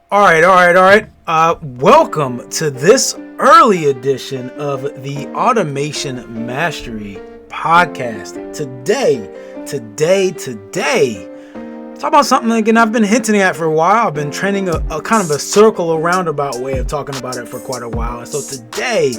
All right. Welcome to this early edition of the Automation Mastery podcast. Today, talk about something again I've been hinting at for a while. I've been training a kind of a circle, a roundabout way of talking about it for quite a while. And so today,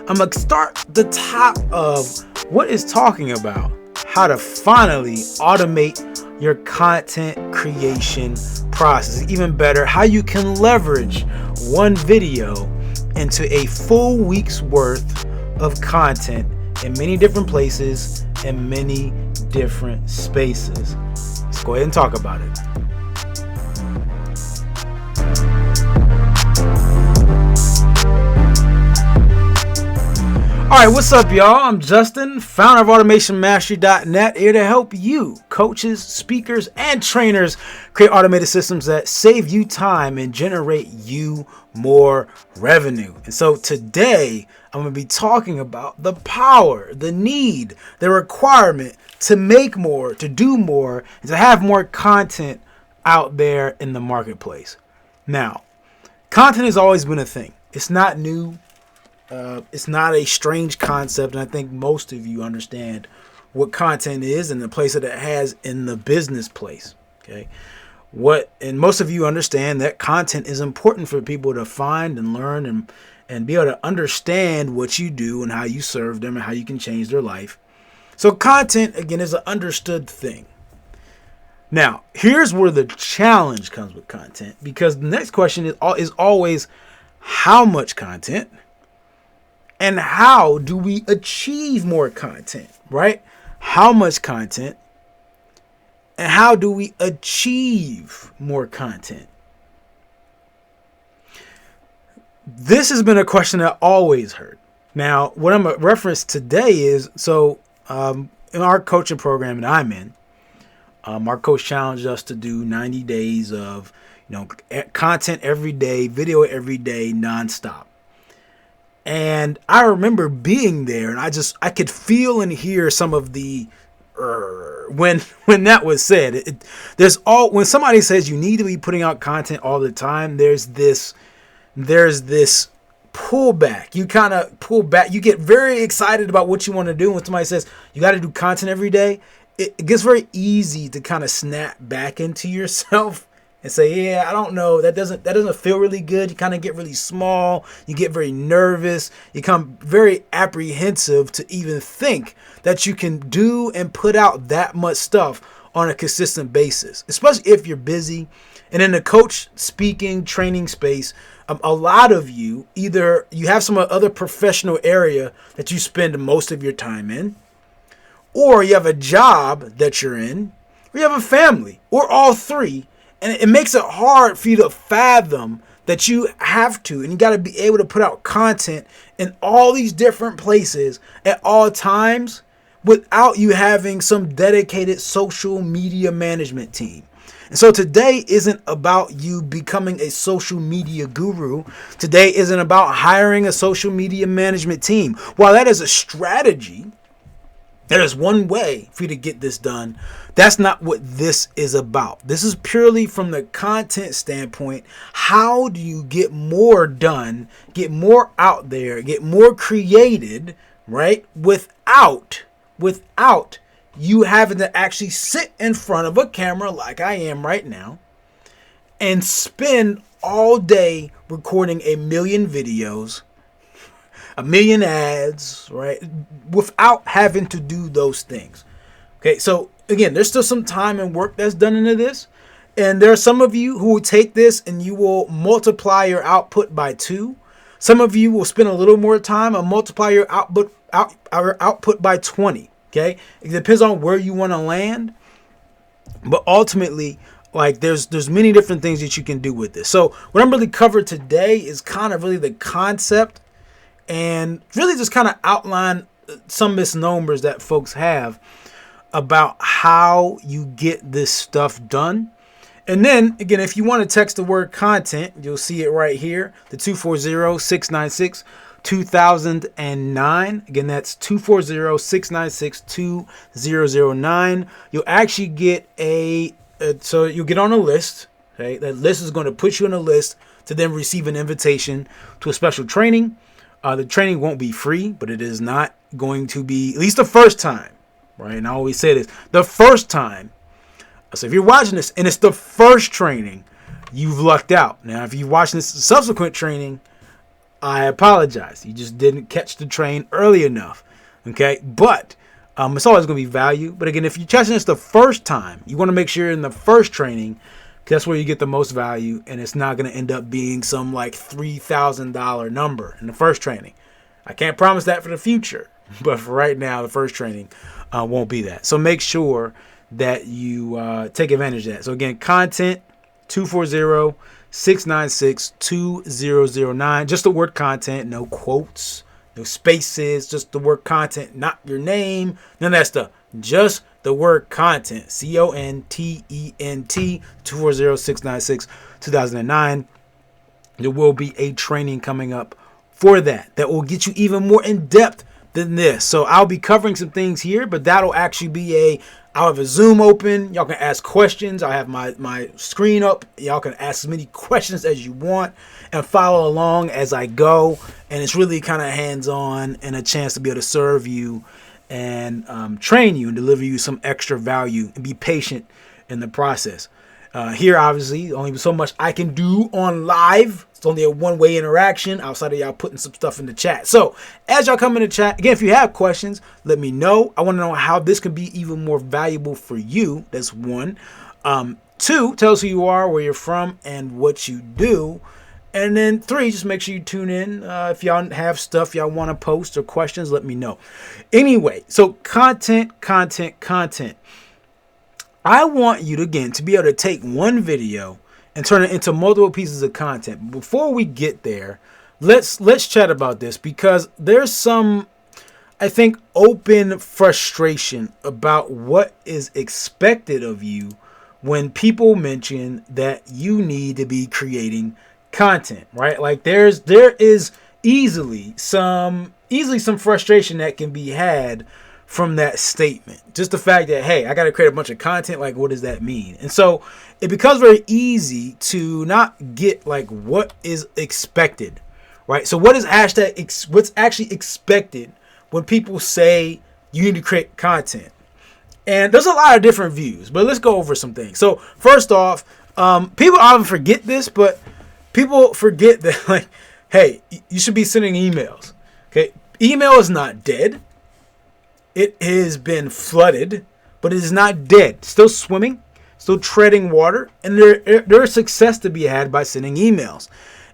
I'm going to start the top of what is talking about how to finally automate your content creation process. Even better, how you can leverage one video into a full week's worth of content in many different places and many different spaces. Let's go ahead and talk about it. All right, what's up, y'all? I'm Justin, founder of AutomationMastery.net, here to help you, coaches, speakers, and trainers create automated systems that save you time and generate you more revenue. And so today, I'm going to be talking about the power, the need, the requirement to make more, to do more, and to have more content out there in the marketplace. Now, content has always been a thing. It's not new. It's not a strange concept, and I think most of you understand what content is and the place that it has in the business place. Okay, and most of you understand that content is important for people to find and learn and be able to understand what you do and how you serve them and how you can change their life. So content, again, is an understood thing. Now, here's where the challenge comes with content, because the next question is always how much content. And how do we achieve more content, right? How much content? And how do we achieve more content? This has been a question I always heard. Now, what I'm going to reference today is, in our coaching program that I'm in, our coach challenged us to do 90 days of, content every day, video every day, nonstop. And I remember being there, and I could feel and hear some of the when that was said. When somebody says you need to be putting out content all the time, there's this pullback. You kind of pull back. You get very excited about what you want to do. When somebody says you got to do content every day, it gets very easy to kind of snap back into yourself and say, yeah, I don't know, that doesn't feel really good. You kind of get really small. You get very nervous. You become very apprehensive to even think that you can do and put out that much stuff on a consistent basis, especially if you're busy. And in the coach speaking training space, a lot of you, either you have some other professional area that you spend most of your time in, or you have a job that you're in, or you have a family, or all three. And it makes it hard for you to fathom that you have to, and you got to be able to put out content in all these different places at all times without you having some dedicated social media management team. And so today isn't about you becoming a social media guru. Today isn't about hiring a social media management team. While that is a strategy, that is one way for you to get this done. That's not what this is about. This is purely from the content standpoint. How do you get more done, get more out there, get more created, right? Without you having to actually sit in front of a camera like I am right now and spend all day recording a million videos, a million ads, right? Without having to do those things. Okay, so again, there's still some time and work that's done into this. And there are some of you who will take this and you will multiply your output by 2. Some of you will spend a little more time and multiply your output by 20. Okay, it depends on where you want to land. But ultimately, there's many different things that you can do with this. So what I'm really covering today is kind of really the concept and really just kind of outline some misnomers that folks have about how you get this stuff done. And then, again, if you want to text the word content, you'll see it right here, the 240-696-2009. Again, that's 240-696-2009. You'll actually get so you'll get on a list. Okay, that list is going to put you on a list to then receive an invitation to a special training. The training won't be free, but it is not going to be, at least the first time, right? And I always say this, the first time. So if you're watching this and it's the first training, you've lucked out. Now, if you're watching this subsequent training, I apologize. You just didn't catch the train early enough. Okay, but it's always going to be value. But again, if you're catching this the first time, you want to make sure you're in the first training. That's where you get the most value, and it's not going to end up being some like $3,000 number in the first training. I can't promise that for the future, but for right now, the first training won't be that. So make sure that you take advantage of that. So again, content 240-696-2009. Just the word content, no quotes, no spaces, just the word content, not your name, none of that stuff. Just the word content, content, 240-696-2009. There will be a training coming up for that will get you even more in depth than this. So I'll be covering some things here, but that'll actually be I'll have a Zoom open. Y'all can ask questions. I have my screen up. Y'all can ask as many questions as you want and follow along as I go. And it's really kind of hands-on and a chance to be able to serve you and train you and deliver you some extra value and be patient in the process. Here, obviously, only so much I can do on live. It's only a one-way interaction outside of y'all putting some stuff in the chat. So as y'all come in the chat, again, if you have questions, let me know. I want to know how this can be even more valuable for you. That's one. Two, tell us who you are, where you're from, and what you do. And then three, just make sure you tune in. If y'all have stuff y'all want to post or questions, let me know. Anyway, so content. I want you to, again, to be able to take one video and turn it into multiple pieces of content. Before we get there, let's chat about this, because there's some, I think, open frustration about what is expected of you when people mention that you need to be creating content, right? Like there is easily some frustration that can be had from that statement. Just the fact that, hey, I got to create a bunch of content. Like, what does that mean? And so it becomes very easy to not get like what is expected, right? So what's actually expected when people say you need to create content? And there's a lot of different views, but let's go over some things. So first off, people often forget this, but people forget that, like, hey, you should be sending emails. Okay, email is not dead. It has been flooded, but it is not dead. It's still swimming, still treading water, and there is success to be had by sending emails.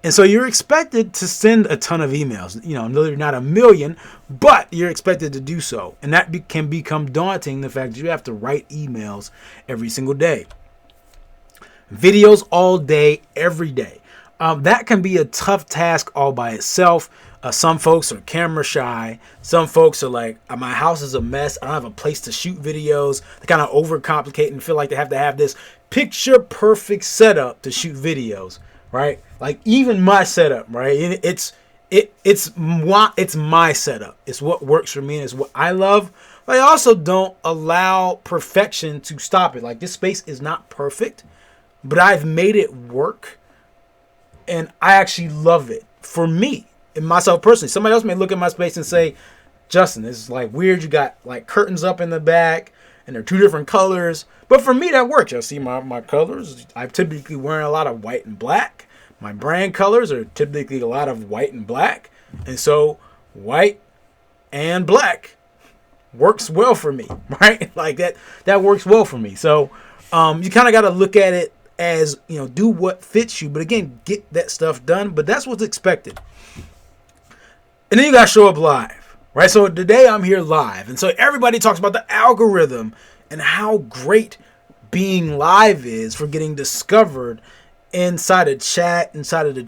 And so you're expected to send a ton of emails. You know, not a million, but you're expected to do so. And that can become daunting, the fact that you have to write emails every single day. Videos all day, every day. That can be a tough task all by itself. Some folks are camera shy. Some folks are like, my house is a mess. I don't have a place to shoot videos. They kind of overcomplicate and feel like they have to have this picture perfect setup to shoot videos, right? Like even my setup, right? It's my setup. It's what works for me and it's what I love. But I also don't allow perfection to stop it. Like this space is not perfect, but I've made it work. And I actually love it for me and myself personally. Somebody else may look at my space and say, Justin, this is like weird. You got like curtains up in the back and they're two different colors. But for me, that works. You'll see my colors. I'm typically wearing a lot of white and black. My brand colors are typically a lot of white and black. And so white and black works well for me, right? Like that works well for me. So you kind of got to look at it as, you know, do what fits you, but again, get that stuff done. But that's what's expected. And then you got to show up live, right? So today I'm here live. And so everybody talks about the algorithm and how great being live is for getting discovered inside of chat, inside of the,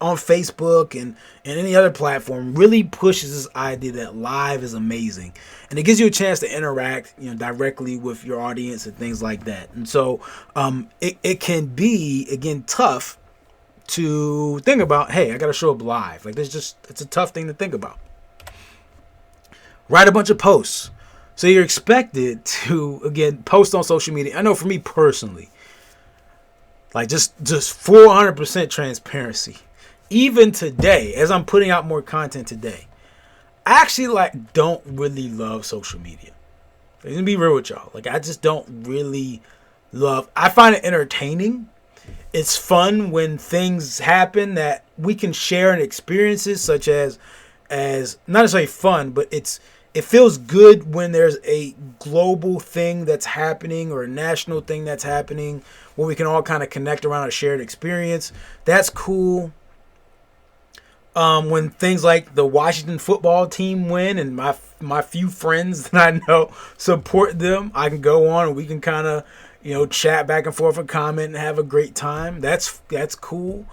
on Facebook and any other platform. Really pushes this idea that live is amazing. And it gives you a chance to interact, directly with your audience and things like that. And so it can be, again, tough to think about, hey, I got to show up live. Like it's a tough thing to think about. Write a bunch of posts. So you're expected to, again, post on social media. I know for me personally, Like just 400% transparency. Even today, as I'm putting out more content today, I actually like don't really love social media. Let me be real with y'all. Like I just don't really love. I find it entertaining. It's fun when things happen that we can share in experiences, such as not necessarily fun, but it feels good when there's a global thing that's happening or a national thing that's happening where we can all kind of connect around a shared experience. That's cool. When things like the Washington football team win and my few friends that I know support them, I can go on and we can kind of, chat back and forth and comment and have a great time. That's cool.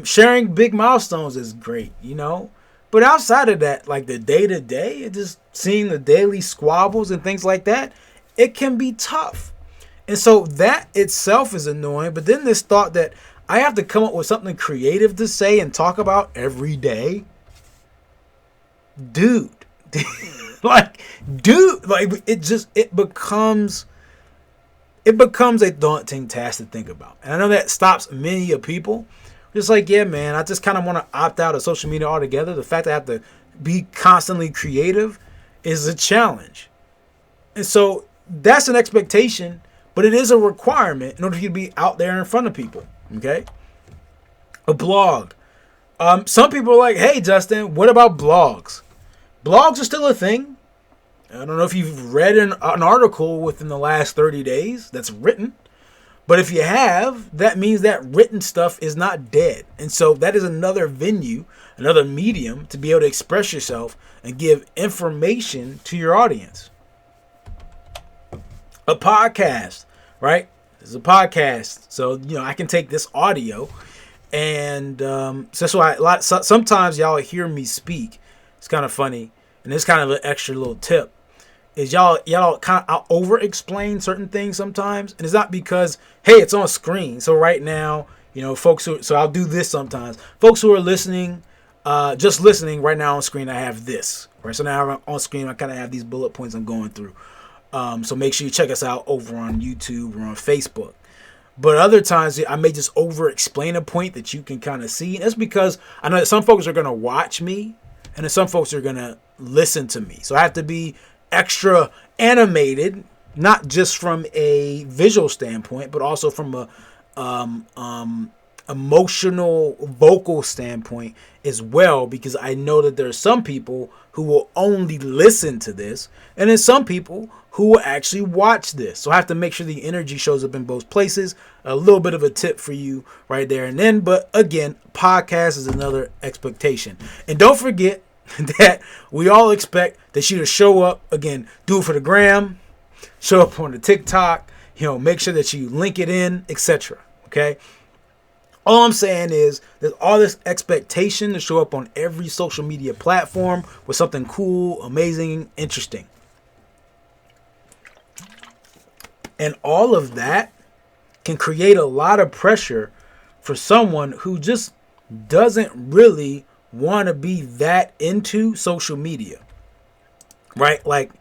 Sharing big milestones is great, But outside of that, like the day-to-day, just seeing the daily squabbles and things like that, it can be tough. And so that itself is annoying. But then this thought that I have to come up with something creative to say and talk about every day. Dude. It becomes a daunting task to think about. And I know that stops many of people. Just like, yeah, man, I just kind of want to opt out of social media altogether. The fact that I have to be constantly creative is a challenge. And so that's an expectation, but it is a requirement in order for you to be out there in front of people. Okay? A blog. Some people are like, hey, Justin, what about blogs? Blogs are still a thing. I don't know if you've read an article within the last 30 days that's written. But if you have, that means that written stuff is not dead. And so that is another venue, another medium to be able to express yourself and give information to your audience. A podcast, right? This is a podcast. So, I can take this audio and so that's why sometimes y'all hear me speak. It's kind of funny. And it's kind of an extra little tip. Is y'all kind of over explain certain things sometimes, and it's not because hey it's on screen. So right now, so I'll do this sometimes. Folks who are listening, just listening right now on screen, I have this. Right, so now on screen I kind of have these bullet points I'm going through. So make sure you check us out over on YouTube or on Facebook. But other times I may just over explain a point that you can kind of see. And that's because I know that some folks are going to watch me, and then some folks are going to listen to me. So I have to be extra animated, not just from a visual standpoint, but also from a emotional vocal standpoint as well, because I know that there are some people who will only listen to this, and then some people who will actually watch this. So I have to make sure the energy shows up in both places. A little bit of a tip for you right there and then. But again, podcast is another expectation. And don't forget that we all expect that you to show up, again, do it for the gram, show up on the TikTok, make sure that you link it in, etc. Okay? All I'm saying is there's all this expectation to show up on every social media platform with something cool, amazing, interesting. And all of that can create a lot of pressure for someone who just doesn't really want to be that into social media, right? Like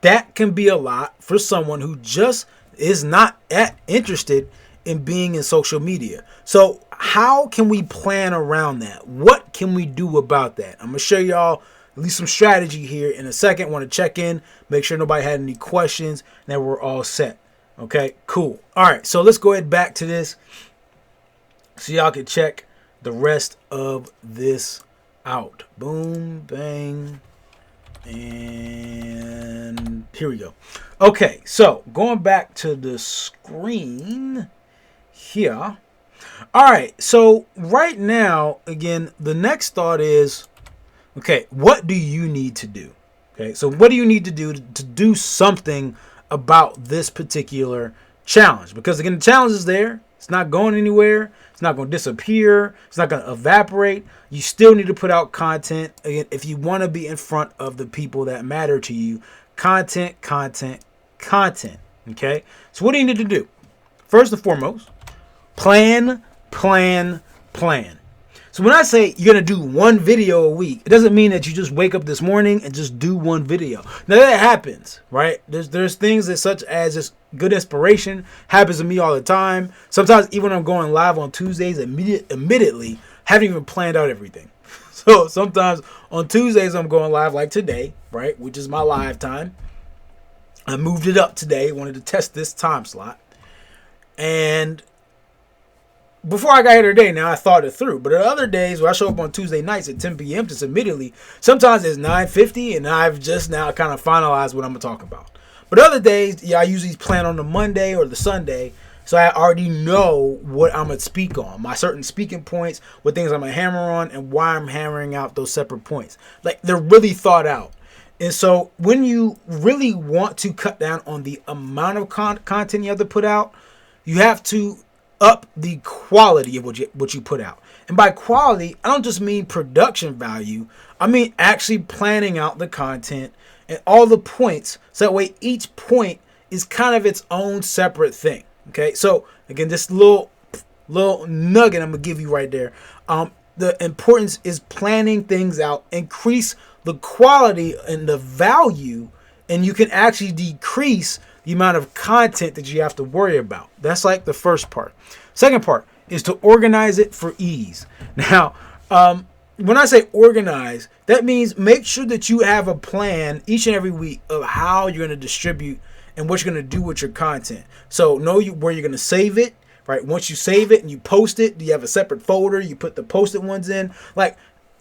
that can be a lot for someone who just is not that interested in being in social media. So how can we plan around that? What can we do about that? I'm going to show y'all at least some strategy here in a second. Want to check in, make sure nobody had any questions, and that we're all set. Okay, cool. All right, so let's go ahead back to this so y'all can check the rest of this out. Boom, bang, and here we go. Okay, so going back to the screen here. All right, so right now, again, the next thought is, okay, what do you need to do? Okay, so what do you need to do to do something about this particular challenge? Because again, the challenge is there. It's not going anywhere. It's not going to disappear. It's not going to evaporate. You still need to put out content. Again, if you want to be in front of the people that matter to you, content. Okay? So what do you need to do? First and foremost, plan. So when I say you're going to do one video a week, it doesn't mean that you just wake up this morning and just do one video. Now that happens, right? There's things that such as just good inspiration happens to me all the time. Sometimes even when I'm going live on Tuesdays, admittedly, haven't even planned out everything. So sometimes on Tuesdays I'm going live like today, right? Which is my live time. I moved it up today. Wanted to test this time slot. And before I got here today, now I thought it through. But other days where I show up on Tuesday nights at 10 p.m. just admittedly, sometimes it's 9:50 and I've just now kind of finalized what I'm going to talk about. But other days, yeah, I usually plan on the Monday or the Sunday. So I already know what I'm going to speak on, my certain speaking points, what things I'm going to hammer on, and why I'm hammering out those separate points. Like, they're really thought out. And so when you really want to cut down on the amount of content you have to put out, you have to up the quality of what you put out. And by quality, I don't just mean production value. I mean actually planning out the content and all the points. So that way each point is kind of its own separate thing. Okay, so again, this little nugget I'm gonna give you right there. The importance is planning things out, increase the quality and the value, and you can actually decrease the amount of content that you have to worry about. That's like the first part. Second part is to organize it for ease. Now, when I say organize, that means make sure that you have a plan each and every week of how you're going to distribute and what you're going to do with your content. So know where you're going to save it, right? Once you save it and you post it, do you have a separate folder? You put the posted ones in. Like,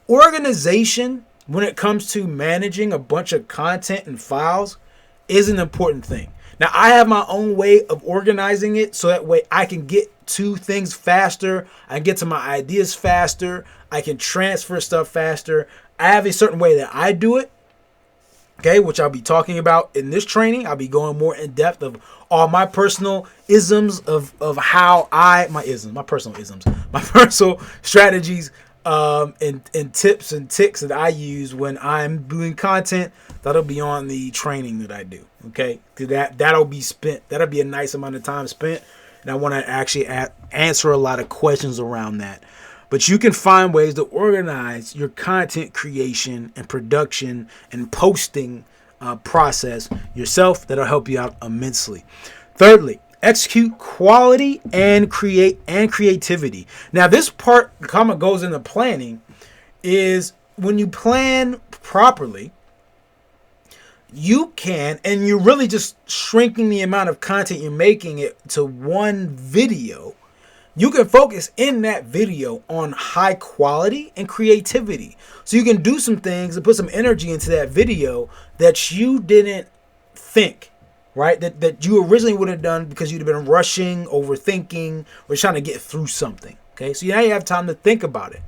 organization when it comes to managing a bunch of content and files is an important thing. Now, I have my own way of organizing it so that way I can get to things faster. I can get to my ideas faster. I can transfer stuff faster. I have a certain way that I do it, okay, which I'll be talking about in this training. I'll be going more in depth of all my personal isms of how my personal strategies and tips and ticks that I use when I'm doing content. That'll be on the training that I do. Okay, that'll be spent. That'll be a nice amount of time spent, and I want to actually answer a lot of questions around that. But you can find ways to organize your content creation and production and posting process yourself. That'll help you out immensely. Thirdly, execute quality and creativity. Now, this part comment goes into planning is when you plan properly, you can, and you're really just shrinking the amount of content you're making it to one video. You can focus in that video on high quality and creativity. So you can do some things and put some energy into that video that you didn't think, right? That you originally would have done because you'd have been rushing, overthinking, or trying to get through something. Okay, so now you have time to think about it.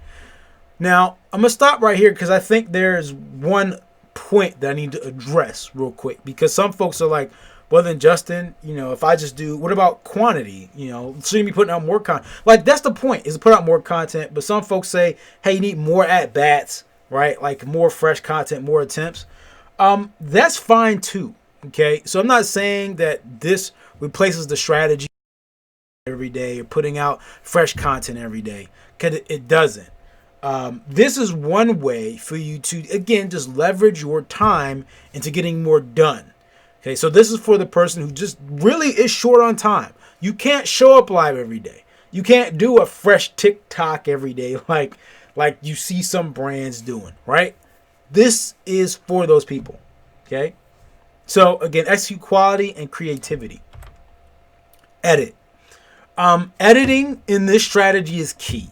Now, I'm going to stop right here because I think there's one point that I need to address real quick, because some folks are like, well then, Justin, if I just do, what about quantity? Shouldn't you be putting out more content? Like, that's the point, is to put out more content. But some folks say, hey, you need more at bats, right? Like more fresh content, more attempts. That's fine too. Okay, so I'm not saying that this replaces the strategy every day or putting out fresh content every day, because it doesn't. This is one way for you to, again, just leverage your time into getting more done. Okay, so this is for the person who just really is short on time. You can't show up live every day. You can't do a fresh TikTok every day like you see some brands doing, right? This is for those people. Okay, so again, execute quality and creativity. Edit. Editing in this strategy is key.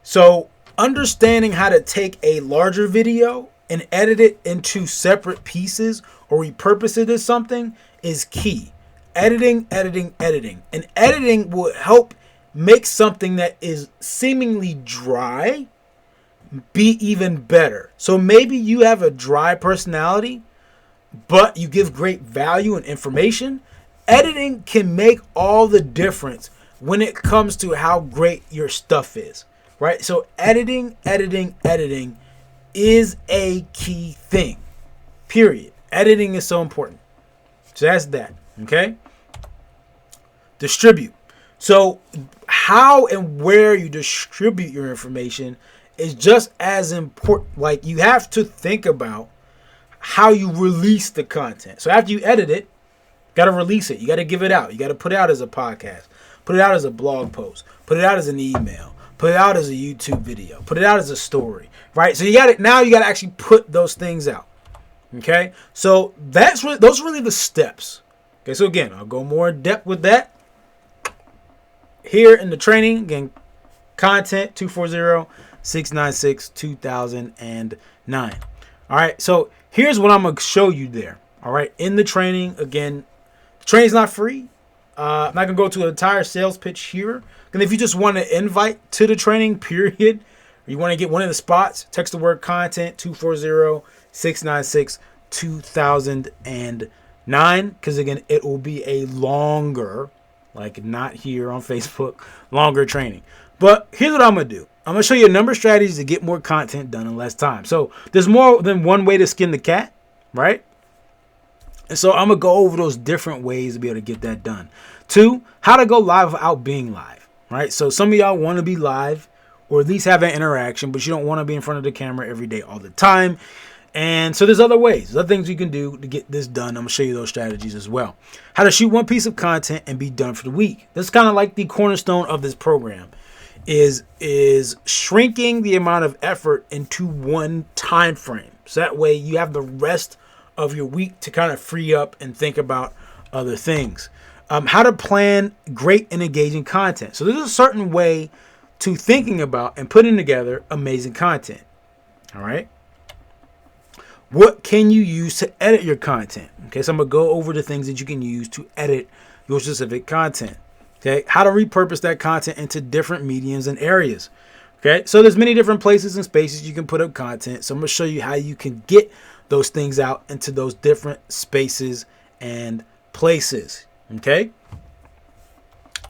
So understanding how to take a larger video and edit it into separate pieces or repurpose it as something is key. Editing. And editing will help make something that is seemingly dry be even better. So maybe you have a dry personality, but you give great value and information. Editing can make all the difference when it comes to how great your stuff is. Right? So editing is a key thing. Period. Editing is so important. So that's that. Okay? Distribute. So how and where you distribute your information is just as important. Like, you have to think about how you release the content. So after you edit it, got to release it. You got to give it out. You got to put it out as a podcast, put it out as a blog post, put it out as an email, put it out as a YouTube video, put it out as a story, right? So you got it. Now you got to actually put those things out. Okay. So those are really the steps. Okay. So again, I'll go more in depth with that here in the training. Again, content 240-696-2009. All right. So here's what I'm going to show you there. All right. In the training, again, the training's not free. I'm not going to go to an entire sales pitch here. And if you just want an invite to the training, period, or you want to get one of the spots, text the word content 240-696-2009. Because again, it will be a longer, like not here on Facebook, longer training. But here's what I'm going to do. I'm going to show you a number of strategies to get more content done in less time. So there's more than one way to skin the cat, right? And so I'm going to go over those different ways to be able to get that done. 2, how to go live without being live, right? So some of y'all want to be live or at least have an interaction, but you don't want to be in front of the camera every day all the time. And so there's other ways, there's other things you can do to get this done. I'm going to show you those strategies as well. How to shoot one piece of content and be done for the week. That's kind of like the cornerstone of this program is shrinking the amount of effort into one time frame. So that way you have the rest of your week to kind of free up and think about other things. How to plan great and engaging content. So there's a certain way to thinking about and putting together amazing content. All right. What can you use to edit your content? Okay, so I'm going to go over the things that you can use to edit your specific content. Okay, how to repurpose that content into different mediums and areas. Okay, so there's many different places and spaces you can put up content. So I'm going to show you how you can get those things out into those different spaces and places. Okay.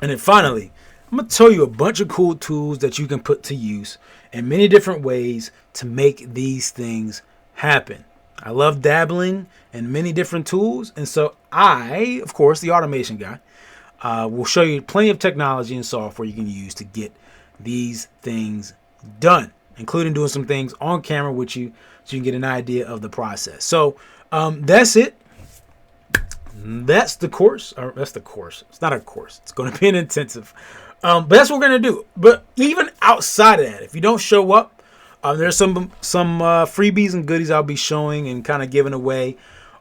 And then finally, I'm going to tell you a bunch of cool tools that you can put to use in many different ways to make these things happen. I love dabbling in many different tools. And so I, of course, the automation guy, will show you plenty of technology and software you can use to get these things done, including doing some things on camera with you so you can get an idea of the process. So that's it. That's the course. Or that's the course. It's not a course. It's going to be an intensive. But that's what we're going to do. But even outside of that, if you don't show up, there's some freebies and goodies I'll be showing and kind of giving away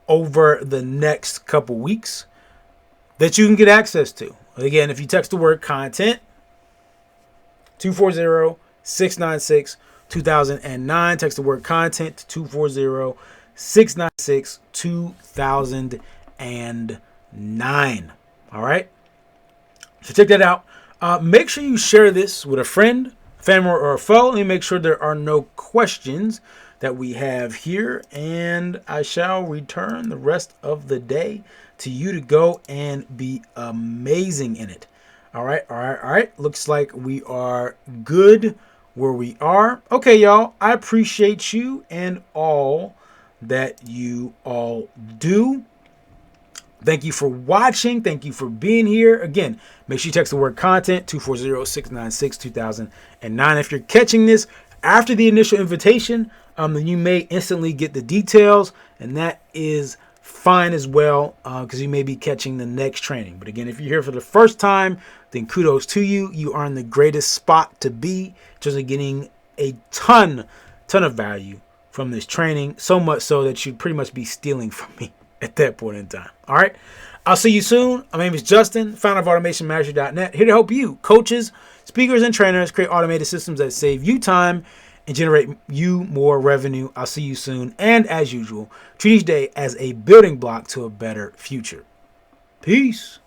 over the next couple weeks that you can get access to. Again, if you text the word content 240-696-2009, text the word content to 240-696-2009. All right. So check that out. Make sure you share this with a friend, family, or a foe. Let me make sure there are no questions that we have here. And I shall return the rest of the day to you to go and be amazing in it. All right. Looks like we are good where we are. Okay, y'all. I appreciate you and all that you all do. Thank you for watching. Thank you for being here. Again, make sure you text the word content 240-696-2009. If you're catching this after the initial invitation, then you may instantly get the details, and that is fine as well, because you may be catching the next training. But again, if you're here for the first time, then kudos to you. You are in the greatest spot to be, just getting a ton of value from this training, so much so that you'd pretty much be stealing from me at that point in time. All right. I'll see you soon. My name is Justin, founder of AutomationMastery.net, here to help you, coaches, speakers, and trainers, create automated systems that save you time and generate you more revenue. I'll see you soon. And as usual, treat each day as a building block to a better future. Peace.